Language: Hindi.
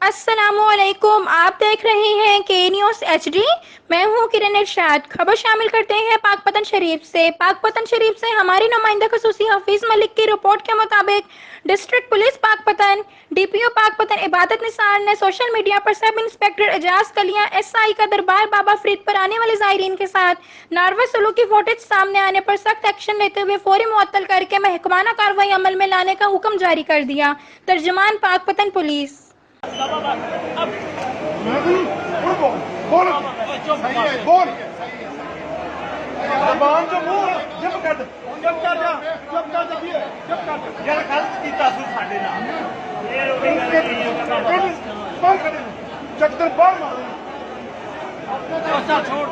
अस्सलामुअलैकुम। आप देख रहे हैं के न्यूज़ एचडी। मैं हूं किरण इरशाद। खबर शामिल करते हैं पाकपतन शरीफ से। पाकपतन शरीफ से हमारी नुमाइंदा खसूसी हफीज मलिक की रिपोर्ट के मुताबिक district police Pakpattan DPO Pakpattan इबादत निसार ने सोशल मीडिया पर सब इंस्पेक्टर एजाज कलियां एसआई का दरबार बाबा फरीद पर आने वाले जायरीन के साथ नारवा सलूक की फुटेज सामने आने पर सख्त एक्शन लेते हुए फौरी मुअत्तल करके महकमाना कार्रवाई अमल में लाने का हुक्म जारी कर दिया। तर्जुमान पाकपतन पुलिस। बोल सही है बोल जबान जो मुंह जब कर जा यार गलत कीता सु साडे नाल बाहर कर चक्कर बाहर मारो छोड़